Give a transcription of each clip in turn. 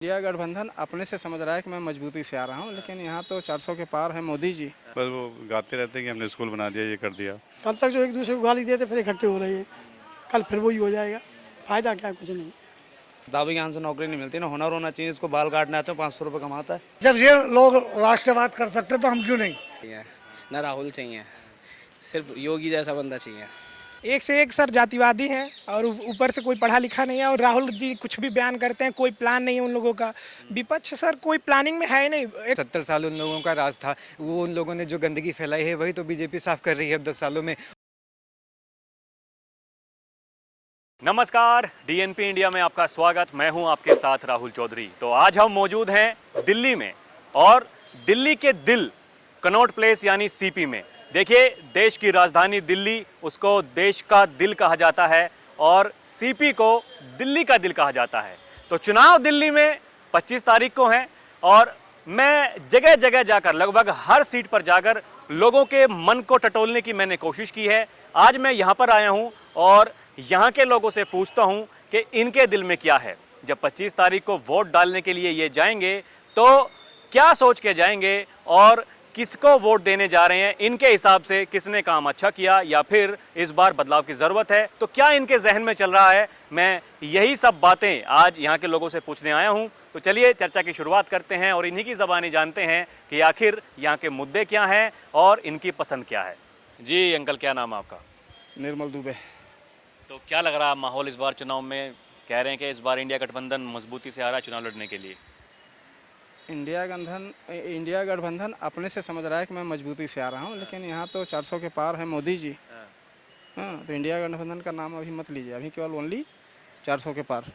India गठबंधन अपने से समझ रहा है कि मैं मजबूती से आ रहा हूँ, लेकिन यहाँ तो 400 के पार है मोदी जी। बस वो गाते रहते हैं कि हमने स्कूल बना दिया, ये कर दिया। कल तक जो एक दूसरे को गाली देते फिर इकट्ठे हो रहे हैं, कल फिर वही हो जाएगा। फायदा क्या, कुछ नहीं है। दावे ज्ञान से नौकरी नहीं मिलती ना, हुनर होना चाहिए। इसको बाल काटना है तो 500 रुपये कमाता है। जब ये लोग राष्ट्रवाद कर सकते तो हम क्यों नहीं। ना राहुल चाहिए, सिर्फ योगी जैसा बंदा चाहिए। एक से एक सर जातिवादी हैं और ऊपर से कोई पढ़ा लिखा नहीं है। और राहुल जी कुछ भी बयान करते हैं, कोई प्लान नहीं है उन लोगों का। विपक्ष सर कोई प्लानिंग में है नहीं। 70 साल उन लोगों का राज था, वो उन लोगों ने जो गंदगी फैलाई है वही तो बीजेपी साफ कर रही है अब 10 सालों में। नमस्कार, डीएनपी इंडिया में आपका स्वागत। मैं हूं आपके साथ राहुल चौधरी। तो आज हम मौजूद हैं दिल्ली में, और दिल्ली के दिल कनॉट प्लेस यानी सीपी में। देखिए, देश की राजधानी दिल्ली, उसको देश का दिल कहा जाता है और सीपी को दिल्ली का दिल कहा जाता है। तो चुनाव दिल्ली में 25 तारीख को हैं और मैं जगह जगह जाकर, लगभग हर सीट पर जाकर लोगों के मन को टटोलने की मैंने कोशिश की है। आज मैं यहाँ पर आया हूँ और यहाँ के लोगों से पूछता हूँ कि इनके दिल में क्या है। जब 25 तारीख को वोट डालने के लिए ये जाएंगे तो क्या सोच के जाएंगे और किसको वोट देने जा रहे हैं, इनके हिसाब से किसने काम अच्छा किया या फिर इस बार बदलाव की ज़रूरत है, तो क्या इनके जहन में चल रहा है। मैं यही सब बातें आज यहाँ के लोगों से पूछने आया हूँ। तो चलिए चर्चा की शुरुआत करते हैं और इन्हीं की ज़बानी जानते हैं कि आखिर यहाँ के मुद्दे क्या हैं और इनकी पसंद क्या है। जी अंकल, क्या नाम है आपका? निर्मल दुबे। तो क्या लग रहा है माहौल इस बार चुनाव में? कह रहे हैं कि इस बार इंडिया गठबंधन मजबूती से आ रहा है चुनाव लड़ने के लिए। इंडिया गठबंधन अपने से समझ रहा है कि मैं मजबूती से आ रहा हूँ, लेकिन यहाँ तो 400 के पार है मोदी जी। हाँ, तो इंडिया गठबंधन का नाम अभी मत लीजिए, अभी केवल ओनली 400 के पार।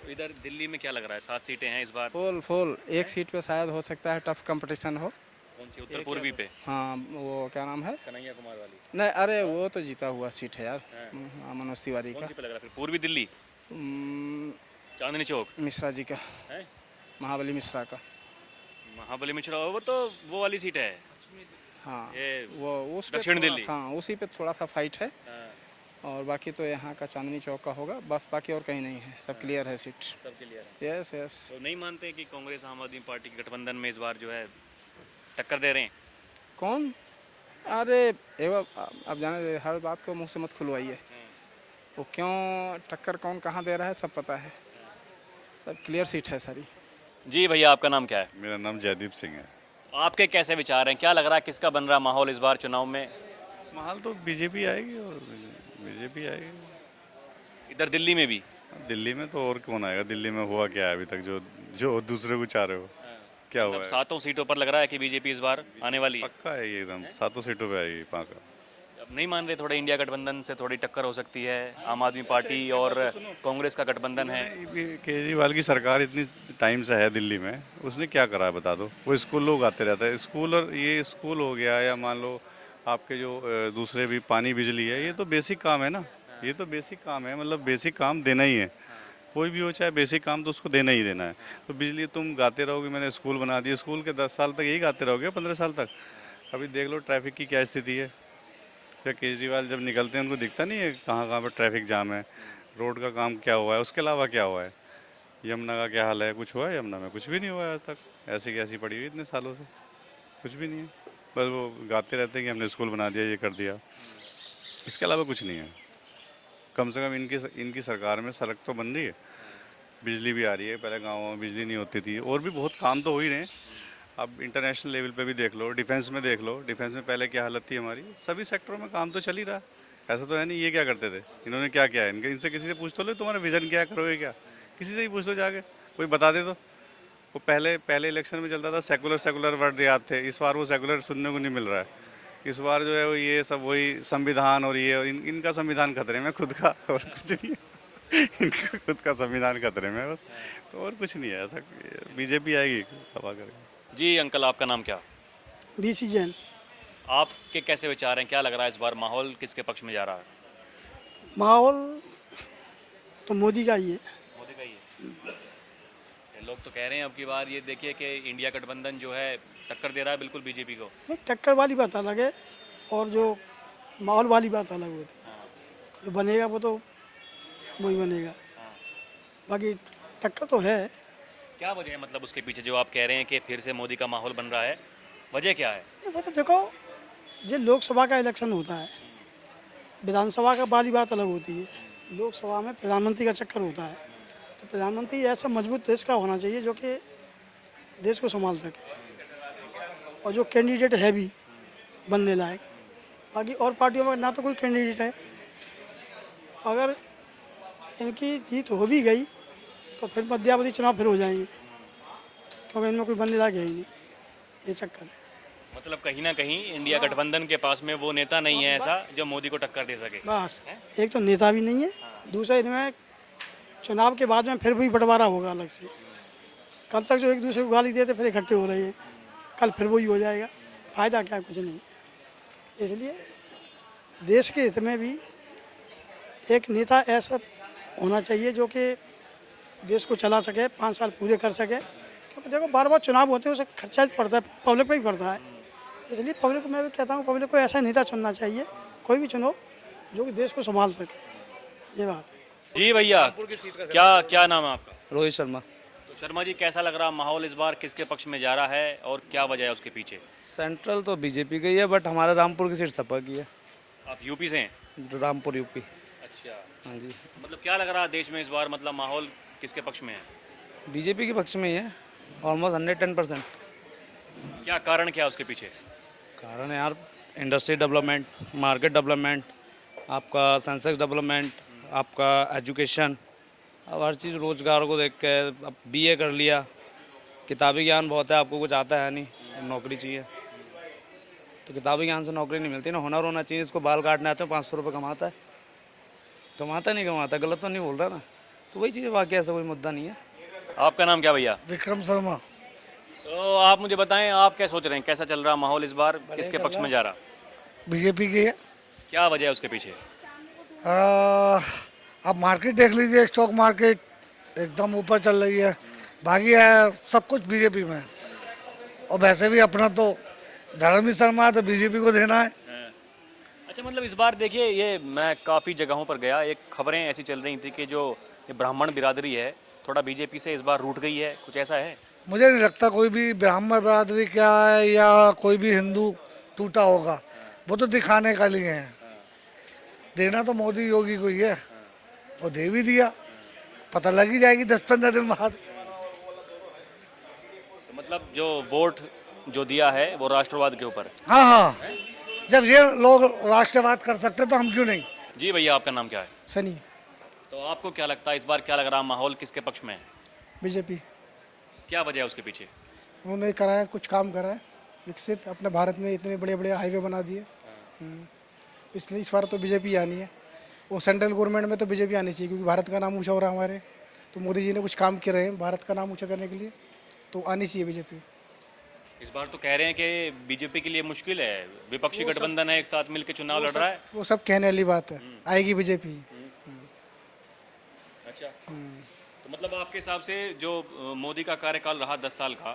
तो इधर दिल्ली में क्या लग रहा है? 7 सीटें हैं इस बार। फुल एक सीट पे शायद हो सकता है टफ कंपटीशन हो। कौन सी? उत्तर पूर्वी पे? हाँ, वो क्या नाम है? कन्हैया कुमार वाली? नहीं, अरे वो तो जीता हुआ सीट है यार, मनोज तिवारी कौन का। सी पे लग रहा है फिर? पूर्वी दिल्ली, चांदनी चौक, मिश्रा जी का है? महाबली मिश्रा का। महाबली मिश्रा, वो तो वो वाली सीट है। हाँ, ये वो उस पे दक्षिण थोड़ा- दिल्ली। हाँ, उसी पे थोड़ा सा फाइट है। और बाकी तो यहाँ का चांदनी चौक का होगा, बस बाकी और कहीं नहीं है, सब क्लियर है सीट। सब क्लियर है। Yes yes. तो नहीं मानते कि कांग्रेस आम आदमी पार्टी के गठबंधन में इस बार जो है टक्कर दे रहे हैं? कौन? अरे एवं अब जाने, हर बात को मुंह से मत खुलवाइए। वो क्यों टक्कर कौन कहाँ दे रहा है सब पता है, सब क्लियर सीट है सारी। जी भैया, आपका नाम क्या है? मेरा नाम जयदीप सिंह है। आपके कैसे विचार हैं? क्या लग रहा है किसका बन रहा माहौल इस बार चुनाव में? माहौल तो बीजेपी आएगी और बीजेपी आएगी। इधर दिल्ली में भी? दिल्ली में तो और कौन आएगा? दिल्ली में हुआ क्या है अभी तक जो जो दूसरे को चाह रहे हो? क्या हुआ है? 7 सीटों पर लग रहा है कि बीजेपी इस बार आने वाली है। पक्का है ये, एकदम 7 सीटों पे आएगी पाका। अब नहीं मान रहे थोड़े इंडिया गठबंधन से थोड़ी टक्कर हो सकती है? आम आदमी पार्टी और कांग्रेस का गठबंधन है। केजरीवाल की सरकार इतनी टाइम से है दिल्ली में, उसने क्या करा है बता दो? वो स्कूल लोग आते रहते हैं, स्कूल, और ये स्कूल हो गया या मान लो आपके जो दूसरे भी पानी बिजली है, ये तो बेसिक काम है ना। ये तो बेसिक काम है, मतलब बेसिक काम देना ही है। कोई भी हो, चाहे बेसिक काम, तो उसको देना ही देना है। तो बिजली तुम गाते रहोगे मैंने स्कूल बना दिया, स्कूल के 10 साल तक यही गाते रहोगे, 15 साल तक। अभी देख लो ट्रैफिक की क्या स्थिति है। क्या केजरीवाल जब निकलते हैं उनको दिखता नहीं है कहाँ कहाँ पर ट्रैफिक जाम है? रोड का काम क्या हुआ है? उसके अलावा क्या हुआ है? यमुना का क्या हाल है? कुछ हुआ है यमुना में? कुछ भी नहीं हुआ है आज तक। ऐसी की ऐसी पड़ी हुई इतने सालों से, कुछ भी नहीं है। बस वो गाते रहते हैं कि हमने स्कूल बना दिया, ये कर दिया, इसके अलावा कुछ नहीं है। कम से कम इनकी सरकार में सड़क तो बन रही है, बिजली भी आ रही है। पहले गाँवों में बिजली नहीं होती थी, और भी बहुत काम तो हो ही रहे हैं। अब इंटरनेशनल लेवल पे भी देख लो, डिफेंस में देख लो, डिफेंस में पहले क्या हालत थी हमारी। सभी सेक्टरों में काम तो चल ही रहा है, ऐसा तो है नहीं। ये क्या करते थे, इन्होंने क्या किया है? इनसे किसी से पूछ तो लो तुम्हारा विजन क्या, करोगे क्या? किसी से ही पूछ लो जाके, कोई बता दे। तो वो पहले इलेक्शन में चलता था सेकुलर वर्ड याद थे, इस बार वो सेकुलर सुनने को नहीं मिल रहा है। इस बार जो है वो ये सब वही संविधान और ये, और इनका संविधान खतरे में खुद का, और कुछ नहीं है। इनका खुद का संविधान खतरे में बस, तो और कुछ नहीं है। ऐसा बीजेपी आएगी दबा करके। जी अंकल, आपका नाम क्या? बीसी जैन। आपके कैसे विचार हैं? क्या लग रहा है इस बार माहौल किसके पक्ष में जा रहा है? माहौल तो मोदी का ही है। मोदी का ही है। लोग तो कह रहे हैं अब की बार ये देखिए कि इंडिया गठबंधन जो है टक्कर दे रहा है बिल्कुल बीजेपी को। नहीं, टक्कर वाली बात अलग है और जो माहौल वाली बात अलग होती है। जो बनेगा वो तो वही बनेगा, बाकी टक्कर तो है। क्या वजह है मतलब उसके पीछे जो आप कह रहे हैं कि फिर से मोदी का माहौल बन रहा है, वजह क्या है? वो तो देखो, ये लोकसभा का इलेक्शन होता है, विधानसभा का वाली बात अलग होती है। लोकसभा में प्रधानमंत्री का चक्कर होता है, तो प्रधानमंत्री ऐसा मजबूत देश का होना चाहिए जो कि देश को संभाल सके, और जो कैंडिडेट है भी बनने लायक। बाकी और पार्टियों में ना तो कोई कैंडिडेट है। अगर इनकी जीत हो भी गई तो फिर मध्यावधि चुनाव फिर हो जाएंगे, क्योंकि इनमें कोई बनने लायक है ही नहीं। ये चक्कर है। मतलब कहीं ना कहीं इंडिया गठबंधन के पास में वो नेता नहीं है ऐसा जो मोदी को टक्कर दे सके। बस एक तो नेता भी नहीं है, दूसरा इनमें चुनाव के बाद में फिर भी बंटवारा होगा अलग से। कल तक जो एक दूसरे को गाली देते फिर इकट्ठे हो रहे हैं, कल फिर वही हो जाएगा। फायदा क्या, कुछ नहीं है। इसलिए देश के हित में भी एक नेता ऐसा होना चाहिए जो कि देश को चला सके, 5 साल पूरे कर सके। क्योंकि देखो बार बार चुनाव होते हैं, उसे खर्चा पड़ता है, पब्लिक पे ही पड़ता है। इसलिए पब्लिक को मैं भी कहता हूँ, पब्लिक को ऐसा नेता चुनना चाहिए, कोई भी चुनो जो कि देश को संभाल सके। ये बात है। जी भैया, क्या क्या नाम है आपका? रोहित शर्मा। तो शर्मा जी, कैसा लग रहा माहौल इस बार किसके पक्ष में जा रहा है और क्या वजह है उसके पीछे? सेंट्रल तो बीजेपी की है, बट हमारे रामपुर की सीट सपा की है। आप यूपी से हैं? रामपुर यूपी। अच्छा, हाँ जी, मतलब क्या लग रहा है देश में इस बार, मतलब माहौल किसके पक्ष में है? बीजेपी के पक्ष में ही है, ऑलमोस्ट 110%। क्या कारण क्या है उसके पीछे? कारण है यार, इंडस्ट्री डेवलपमेंट, मार्केट डेवलपमेंट, आपका सेंसेक्स डेवलपमेंट, आपका एजुकेशन, अब हर चीज़ रोज़गार को देख के। अब बीए कर लिया, किताबी ज्ञान बहुत है, आपको कुछ आता है नहीं, अब नौकरी चाहिए, तो किताबी ज्ञान से नौकरी नहीं मिलती ना। हुनर होना चाहिए। इसको बाल काटने आते हैं, 500 रुपये कमाता है, कमाता नहीं कमाता, गलत तो नहीं बोल रहा ना। तो वही चीज़, बाकी ऐसा कोई मुद्दा नहीं है। आपका नाम क्या भैया? विक्रम शर्मा। तो आप मुझे बताएं, आप क्या सोच रहे हैं, कैसा चल रहा माहौल इस बार, किसके पक्ष में जा रहा? बीजेपी की है। क्या वजह है उसके पीछे? आप मार्केट देख लीजिए, स्टॉक मार्केट एकदम ऊपर चल रही है, बाकी है सब कुछ बीजेपी में। और वैसे भी अपना तो धर्म ही शर्मा है, तो बीजेपी को देना है। अच्छा, मतलब इस बार देखिए, ये मैं काफ़ी जगहों पर गया, एक खबरें ऐसी चल रही थी कि जो ये ब्राह्मण बिरादरी है थोड़ा बीजेपी से इस बार रूठ गई है, कुछ ऐसा है? मुझे नहीं लगता कोई भी ब्राह्मण बिरादरी क्या है या कोई भी हिंदू टूटा होगा, वो तो दिखाने का लिए हैं। देना तो मोदी योगी को ही है, वो दे भी दिया, पता लग ही जाएगी 10-15 दिन बाद। तो मतलब जो वोट जो दिया है वो राष्ट्रवाद के ऊपर? हाँ हाँ, जब ये लोग राष्ट्रवाद कर सकते तो हम क्यों नहीं। जी भैया, आपका नाम क्या है? सनी, तो आपको क्या लगता है इस बार, क्या लग रहा माहौल किसके पक्ष में है? बीजेपी। क्या वजह है उसके पीछे? उन्होंने कराया, कुछ काम करा है, विकसित अपने भारत में इतने बड़े बड़े हाईवे बना दिए। इसलिए इस बार तो बीजेपी आनी है। वो सेंट्रल गवर्नमेंट में तो बीजेपी आनी चाहिए, क्योंकि भारत का नाम ऊँचा हो रहा है हमारे। तो मोदी जी ने कुछ काम किए रहे हैं भारत का नाम ऊँचा करने के लिए, तो आनी चाहिए बीजेपी। इस बार तो कह रहे हैं कि बीजेपी के लिए मुश्किल है, विपक्षी गठबंधन है, एक साथ मिलकर चुनाव लड़ रहा है। वो सब कहने वाली बात है, आएगी बीजेपी। अच्छा, तो मतलब आपके हिसाब से जो मोदी का कार्यकाल रहा 10 साल का,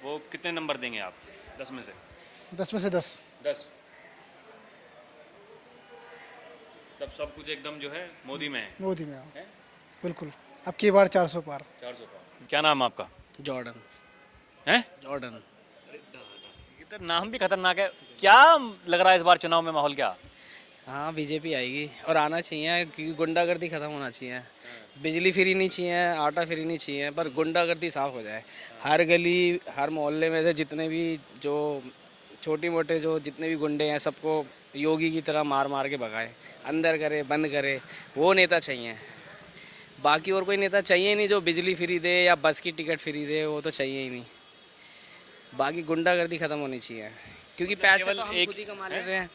वो कितने नंबर देंगे आप 10 में से? 10 में से 10। 10। तब सब कुछ एकदम जो है मोदी में है। मोदी में आओ, बिल्कुल। अब की बार 400 पार। 400 का। क्या नाम है आपका? जॉर्डन। हैं? जॉर्डन। इधर नाम भी खतरनाक है। क्या लग रहा है इस बार चुनाव में माहौल क्या? हाँ, बीजेपी आएगी और आना चाहिए, क्योंकि गुंडागर्दी खत्म होना चाहिए। बिजली फ्री नहीं चाहिए, आटा फ्री नहीं चाहिए, पर गुंडागर्दी साफ हो जाए। हर गली, हर मोहल्ले में से जितने भी जो छोटी मोटे जो जितने भी गुंडे हैं, सबको योगी की तरह मार मार के भगाए, अंदर करे, बंद करे। वो नेता चाहिए, बाकी और कोई नेता चाहिए नहीं जो बिजली फ्री दे या बस की टिकट फ्री दे, वो तो चाहिए ही नहीं। बाकी गुंडागर्दी खत्म होनी चाहिए, क्योंकि पैसे तो हम खुद ही कमा लेते हैं।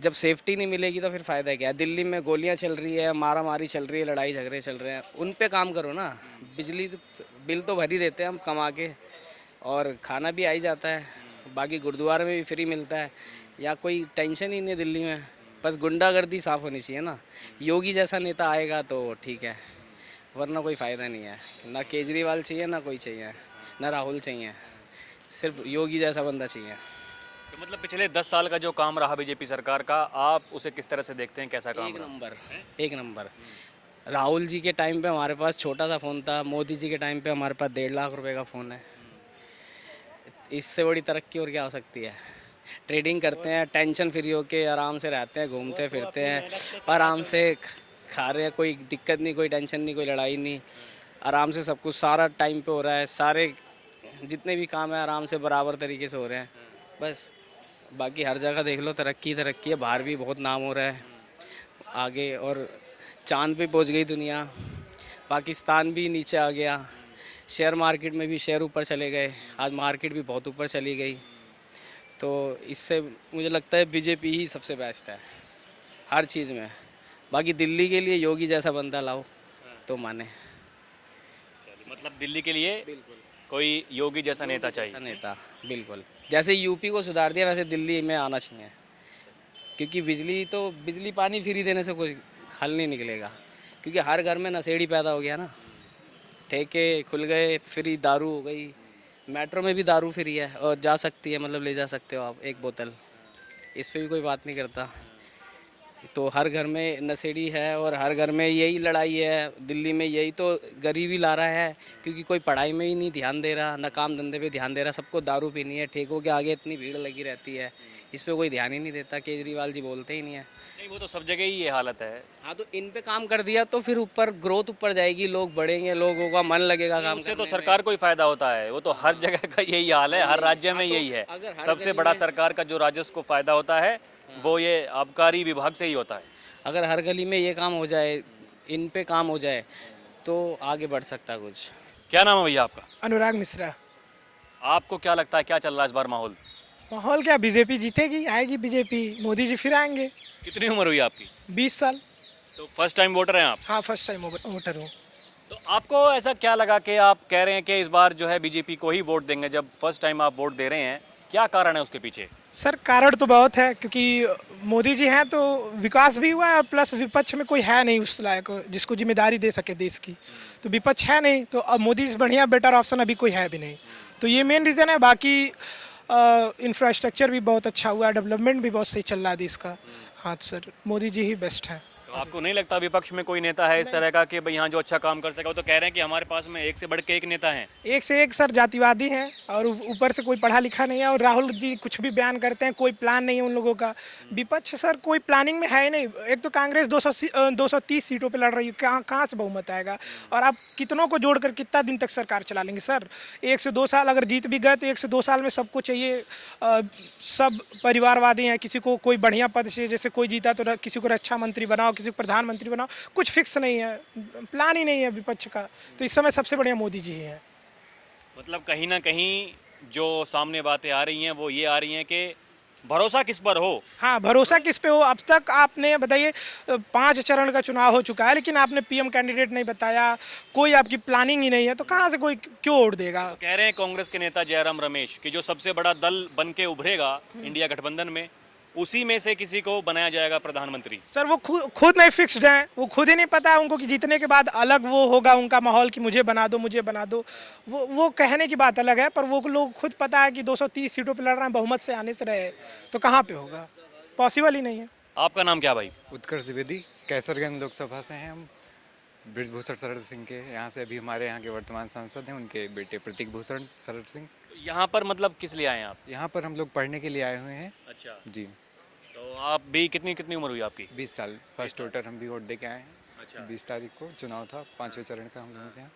जब सेफ्टी नहीं मिलेगी तो फिर फ़ायदा क्या है? दिल्ली में गोलियां चल रही है, मारा मारी चल रही है, लड़ाई झगड़े चल रहे हैं, उन पे काम करो ना। बिजली बिल तो भर ही देते हैं हम कमा के, और खाना भी आ ही जाता है, बाकी गुरुद्वारे में भी फ्री मिलता है, या कोई टेंशन ही नहीं दिल्ली में। बस गुंडागर्दी साफ़ होनी चाहिए ना। योगी जैसा नेता आएगा तो ठीक है, वरना कोई फ़ायदा नहीं है। ना केजरीवाल चाहिए, ना कोई चाहिए, ना राहुल चाहिए, सिर्फ योगी जैसा बंदा चाहिए। तो मतलब पिछले 10 साल का जो काम रहा बीजेपी सरकार का, आप उसे किस तरह से देखते हैं, कैसा काम एक रहा? नंबर, एक नंबर। राहुल जी के टाइम पे हमारे पास छोटा सा फ़ोन था, मोदी जी के टाइम पे हमारे पास 1.5 लाख रुपए का फ़ोन है। इससे बड़ी तरक्की और क्या हो सकती है। ट्रेडिंग करते हैं, टेंशन फ्री होके आराम से रहते हैं, घूमते फिरते हैं, आराम से खा रहे हैं, कोई दिक्कत नहीं, कोई टेंशन नहीं, कोई लड़ाई नहीं, आराम से सब कुछ सारा टाइम पे हो रहा है, सारे जितने भी काम है आराम से बराबर तरीके से हो रहे हैं। बस बाकी हर जगह देख लो तरक्की तरक्की है, बाहर भी बहुत नाम हो रहा है आगे, और चांद पे पहुंच गई दुनिया, पाकिस्तान भी नीचे आ गया, शेयर मार्केट में भी शेयर ऊपर चले गए, आज मार्केट भी बहुत ऊपर चली गई। तो इससे मुझे लगता है बीजेपी ही सबसे बेस्ट है हर चीज़ में। बाकी दिल्ली के लिए योगी जैसा बंदा लाओ तो माने। मतलब दिल्ली के लिए कोई योगी जैसा नेता चाहिए। ऐसा नेता बिल्कुल, जैसे यूपी को सुधार दिया वैसे दिल्ली में आना चाहिए, क्योंकि बिजली पानी फ्री देने से कोई हल नहीं निकलेगा, क्योंकि हर घर में नशेड़ी पैदा हो गया ना, ठेके खुल गए, फ्री दारू हो गई, मेट्रो में भी दारू फ्री है और जा सकती है, मतलब ले जा सकते हो आप एक बोतल, इस पे भी कोई बात नहीं करता। तो हर घर में नशेड़ी है और हर घर में यही लड़ाई है, दिल्ली में यही तो गरीबी ला रहा है, क्योंकि कोई पढ़ाई में ही नहीं ध्यान दे रहा, ना काम धंधे पे ध्यान दे रहा, सबको दारू पीनी है, ठेकों के आगे इतनी भीड़ लगी रहती है, इस पे कोई ध्यान ही नहीं देता, केजरीवाल जी बोलते ही नहीं है। नहीं, वो तो सब जगह ही ये हालत है। हाँ, तो इन पे काम कर दिया तो फिर ऊपर ग्रोथ ऊपर जाएगी, लोग बढ़ेंगे, लोगों का मन लगेगा काम उससे तो करने में। सरकार को ही फायदा होता है, वो तो हर जगह का यही हाल है, हर राज्य में यही है। अगर हर सबसे गली बड़ा में- सरकार का जो राजस्व को फायदा होता है वो ये आबकारी विभाग से ही होता है। अगर हर गली में ये काम हो जाए, इन पे काम हो जाए तो आगे बढ़ सकता कुछ। क्या नाम है भैया आपका? अनुराग मिश्रा। आपको क्या लगता है क्या चल रहा है इस बार माहौल? माहौल क्या, बीजेपी जीतेगी, आएगी बीजेपी, मोदी जी फिर आएंगे। कितनी उम्र हुई आपकी? 20 साल। तो फर्स्ट टाइम वोटर हैं आप? हाँ, फर्स्ट टाइम वोटर हूँ। तो आपको ऐसा क्या लगा कि आप कह रहे हैं कि इस बार जो है बीजेपी को ही वोट देंगे, जब फर्स्ट टाइम आप वोट दे रहे हैं, क्या कारण है उसके पीछे? सर कारण तो बहुत है, क्योंकि मोदी जी हैं तो विकास भी हुआ है, और प्लस विपक्ष में कोई है नहीं उस लायक जिसको जिम्मेदारी दे सके देश की, तो विपक्ष है नहीं, तो अब मोदी से बढ़िया बेटर ऑप्शन अभी कोई है भी नहीं, तो ये मेन रीज़न है। बाकी इंफ्रास्ट्रक्चर भी बहुत अच्छा हुआ है, डेवलपमेंट भी बहुत सही चल रहा है देश का। हाँ तो सर मोदी जी ही बेस्ट हैं। तो आपको नहीं लगता विपक्ष में कोई नेता है इस तरह का कि भाई यहाँ जो अच्छा काम कर सके? वो तो कह रहे हैं कि हमारे पास में एक से बढ़ के एक नेता है। एक से एक सर जातिवादी हैं, और ऊपर से कोई पढ़ा लिखा नहीं है, और राहुल जी कुछ भी बयान करते हैं, कोई प्लान नहीं है उन लोगों का। विपक्ष सर कोई प्लानिंग में है ही नहीं। एक तो कांग्रेस 230 सीटों पे लड़ रही है, कहाँ से बहुमत आएगा, और आप कितनों को जोड़कर कितना दिन तक सरकार चला लेंगे सर? 1 से 2 साल अगर जीत भी गए तो 1 से 2 साल में सबको चाहिए, सब परिवारवादी हैं, किसी को कोई बढ़िया पद से, जैसे कोई जीता तो किसी को रक्षा मंत्री बनाओ, किसी को प्रधानमंत्री बनाओ, कुछ फिक्स नहीं है, प्लान ही नहीं है विपक्ष का। तो इस समय सबसे बढ़िया मोदी जी ही हैं। मतलब कहीं ना कहीं जो सामने बातें आ रही हैं वो ये आ रही हैं कि भरोसा किस पर हो? हाँ, भरोसा किस पे हो? अब तक आपने बताइए 5 चरण का चुनाव हो चुका है, लेकिन आपने पीएम कैंडिडेट नहीं बताया, कोई आपकी प्लानिंग ही नहीं है, तो कहाँ से कोई क्यों वोट देगा? तो कह रहे हैं कांग्रेस के नेता जयराम रमेश कि जो सबसे बड़ा दल बन के उभरेगा इंडिया गठबंधन में, उसी में से किसी को बनाया जाएगा प्रधानमंत्री। सर वो खुद नहीं फिक्स्ड हैं, वो खुद ही नहीं पता है उनको कि जीतने के बाद अलग वो होगा उनका माहौल कि मुझे बना दो, मुझे बना दो। वो कहने की बात अलग है, पर वो लोग खुद पता है कि 230 सीटों पे लड़ रहे हैं, बहुमत से आने से रहे, तो कहाँ पे होगा? पॉसिबल ही नहीं है। आपका नाम क्या भाई? उत्कर्ष द्विवेदी, कैसरगंज लोकसभा से हैं हम, बृजभूषण शरद सिंह के यहाँ से अभी हमारे यहाँ के वर्तमान सांसद हैं, उनके बेटे प्रतीक भूषण शरद सिंह। यहाँ पर मतलब किस लिए आए हैं आप? यहाँ पर हम लोग पढ़ने के लिए आए हुए हैं। अच्छा, जी, तो आप भी कितनी उम्र हुई आपकी? 20 साल, फर्स्ट वोटर हम भी वोट दे के आए हैं। अच्छा। 20 तारीख को चुनाव था, 5वें चरण का हम लोगों के यहाँ।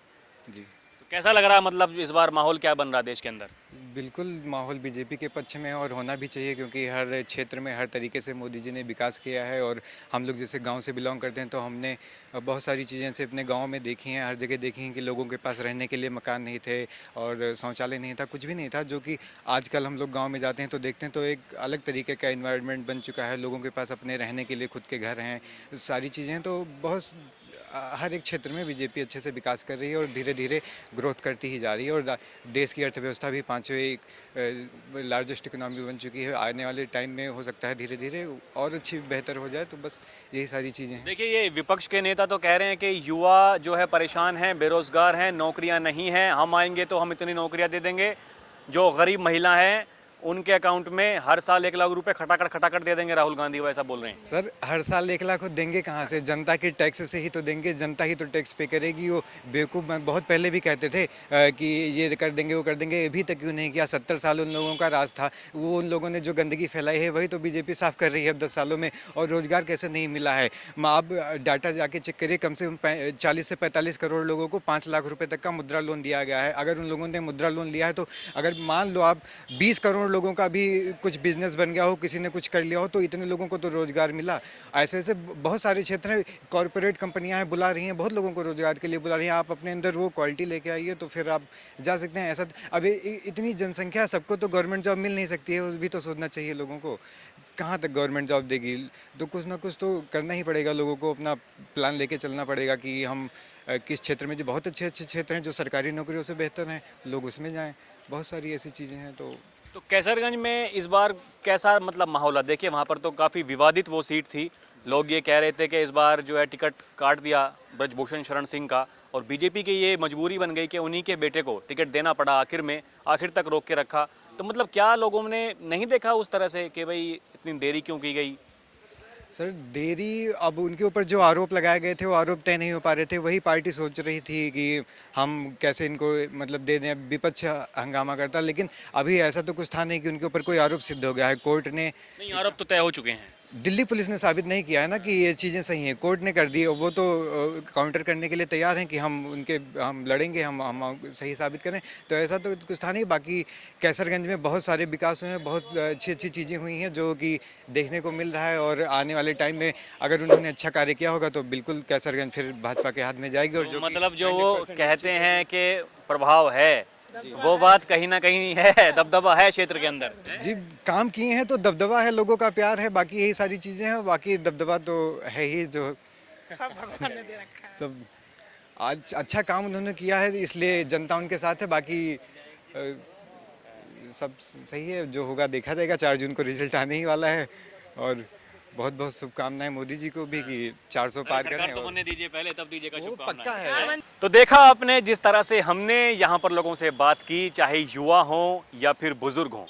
जी, तो कैसा लग रहा है, मतलब इस बार माहौल क्या बन रहा है देश के अंदर? बिल्कुल माहौल बीजेपी के पक्ष में है, और होना भी चाहिए, क्योंकि हर क्षेत्र में हर तरीके से मोदी जी ने विकास किया है। और हम लोग जैसे गांव से बिलोंग करते हैं, तो हमने बहुत सारी चीज़ें से अपने गांव में देखी हैं, हर जगह देखी हैं कि लोगों के पास रहने के लिए मकान नहीं थे और शौचालय नहीं था, कुछ भी नहीं था, जो कि आजकल हम लोग गांव में जाते हैं तो देखते हैं तो एक अलग तरीके का इन्वायरमेंट बन चुका है, लोगों के पास अपने रहने के लिए खुद के घर हैं, सारी चीज़ें। तो बहुत हर एक क्षेत्र में बीजेपी अच्छे से विकास कर रही है और धीरे धीरे ग्रोथ करती ही जा रही है, और देश की अर्थव्यवस्था भी 5वें लार्जेस्ट इकोनॉमी बन चुकी है। आने वाले टाइम में हो सकता है धीरे धीरे और अच्छी बेहतर हो जाए, तो बस यही सारी चीज़ें हैं। देखिए, ये विपक्ष के नेता तो कह रहे हैं कि युवा जो है परेशान हैं, बेरोजगार हैं, नौकरियां नहीं हैं, हम आएंगे तो हम इतनी नौकरियां दे देंगे, जो गरीब महिला हैं उनके अकाउंट में हर साल 1 लाख रुपए खटाखट दे देंगे राहुल गांधी, वो ऐसा बोल रहे हैं। सर हर साल 1 लाख देंगे कहाँ से? जनता के टैक्स से ही तो देंगे, जनता ही तो टैक्स पे करेगी। वो बेवकूफ़ बहुत पहले भी कहते थे कि ये कर देंगे वो कर देंगे, अभी तक क्यों नहीं किया? 70 साल उन लोगों का राज था, वो उन लोगों ने जो गंदगी फैलाई है वही तो बीजेपी साफ कर रही है अब 10 सालों में। और रोजगार कैसे नहीं मिला है? आप डाटा जाके चेक करिए, कम से कम 40 से 45 करोड़ लोगों को 5 लाख रुपए तक का मुद्रा लोन दिया गया है। अगर उन लोगों ने मुद्रा लोन लिया है तो अगर मान लो आप 20 करोड़ लोगों का भी कुछ बिजनेस बन गया हो, किसी ने कुछ कर लिया हो, तो इतने लोगों को तो रोजगार मिला। ऐसे ऐसे बहुत सारे क्षेत्र हैं, कॉरपोरेट कंपनियां हैं बुला रही हैं, बहुत लोगों को रोजगार के लिए बुला रही हैं। आप अपने अंदर वो क्वालिटी लेके आइए तो फिर आप जा सकते हैं। ऐसा अभी इतनी जनसंख्या है, सबको तो गवर्नमेंट जॉब मिल नहीं सकती है, वो भी तो सोचना चाहिए लोगों को। कहाँ तक गवर्नमेंट जॉब देगी? तो कुछ ना कुछ तो करना ही पड़ेगा, लोगों को अपना प्लान लेके चलना पड़ेगा कि हम किस क्षेत्र में, जो बहुत अच्छे अच्छे क्षेत्र हैं जो सरकारी नौकरियों से बेहतर हैं, लोग उसमें जाएं। बहुत सारी ऐसी चीज़ें हैं। तो कैसरगंज में इस बार कैसा मतलब माहौल है? देखिए वहाँ पर तो काफ़ी विवादित वो सीट थी, लोग ये कह रहे थे कि इस बार जो है टिकट काट दिया ब्रजभूषण शरण सिंह का, और बीजेपी की ये मजबूरी बन गई कि उन्हीं के बेटे को टिकट देना पड़ा आखिर तक रोक के रखा। तो मतलब क्या लोगों ने नहीं देखा उस तरह से कि भाई इतनी देरी क्यों की गई? सर देरी, अब उनके ऊपर जो आरोप लगाए गए थे वो आरोप तय नहीं हो पा रहे थे। वही पार्टी सोच रही थी कि हम कैसे इनको मतलब दे दें, विपक्ष हंगामा करता, लेकिन अभी ऐसा तो कुछ था नहीं कि उनके ऊपर कोई आरोप सिद्ध हो गया है। कोर्ट ने, नहीं आरोप तो तय हो चुके हैं। दिल्ली पुलिस ने साबित नहीं किया है ना कि ये चीज़ें सही हैं, कोर्ट ने कर दी। वो तो काउंटर करने के लिए तैयार हैं कि हम लड़ेंगे, हम सही साबित करें। तो ऐसा तो कुछ था नहीं। बाकी कैसरगंज में बहुत सारे विकास हुए हैं, बहुत अच्छी अच्छी चीज़ें हुई हैं जो कि देखने को मिल रहा है। और आने वाले टाइम में अगर उन्होंने अच्छा कार्य किया होगा तो बिल्कुल कैसरगंज फिर भाजपा के हाथ में जाएगी। और जो मतलब जो वो कहते हैं कि प्रभाव है, वो बात कहीं ना कहीं है, दबदबा है क्षेत्र के अंदर। जी काम किए हैं तो दबदबा है, लोगों का प्यार है, बाकी यही सारी चीज़ें हैं। बाकी दबदबा तो है ही, जो सब भगवान ने दे रखा है। सब आज अच्छा काम उन्होंने किया है इसलिए जनता उनके साथ है। बाकी सब सही है, जो होगा देखा जाएगा। 4 जून को रिजल्ट आने ही वाला है। और बहुत बहुत शुभकामनाएं मोदी जी को भी कि 400 पार करें। तो बनने दीजिए पहले, तब दीजिएगा शुभकामनाएं। पक्का है। तो देखा आपने जिस तरह से हमने यहाँ पर लोगों से बात की, चाहे युवा हो या फिर बुजुर्ग हो,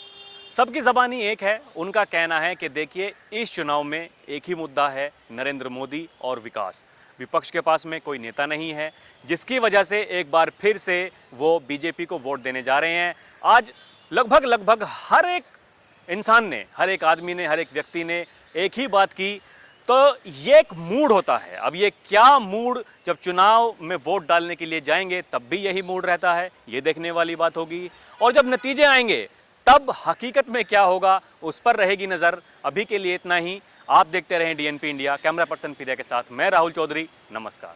सबकी ज़बानी एक है। उनका कहना है कि देखिए इस चुनाव में एक ही मुद्दा है, नरेंद्र मोदी और विकास। विपक्ष के पास में कोई नेता नहीं है, जिसकी वजह से एक बार फिर से वो बीजेपी को वोट देने जा रहे हैं। आज लगभग हर एक इंसान ने, हर एक आदमी ने, हर एक व्यक्ति ने एक ही बात की। तो ये एक मूड होता है। अब ये क्या मूड, जब चुनाव में वोट डालने के लिए जाएंगे तब भी यही मूड रहता है, ये देखने वाली बात होगी। और जब नतीजे आएंगे तब हकीकत में क्या होगा उस पर रहेगी नज़र। अभी के लिए इतना ही। आप देखते रहें DNP इंडिया। कैमरा पर्सन प्रिया के साथ मैं राहुल चौधरी। नमस्कार।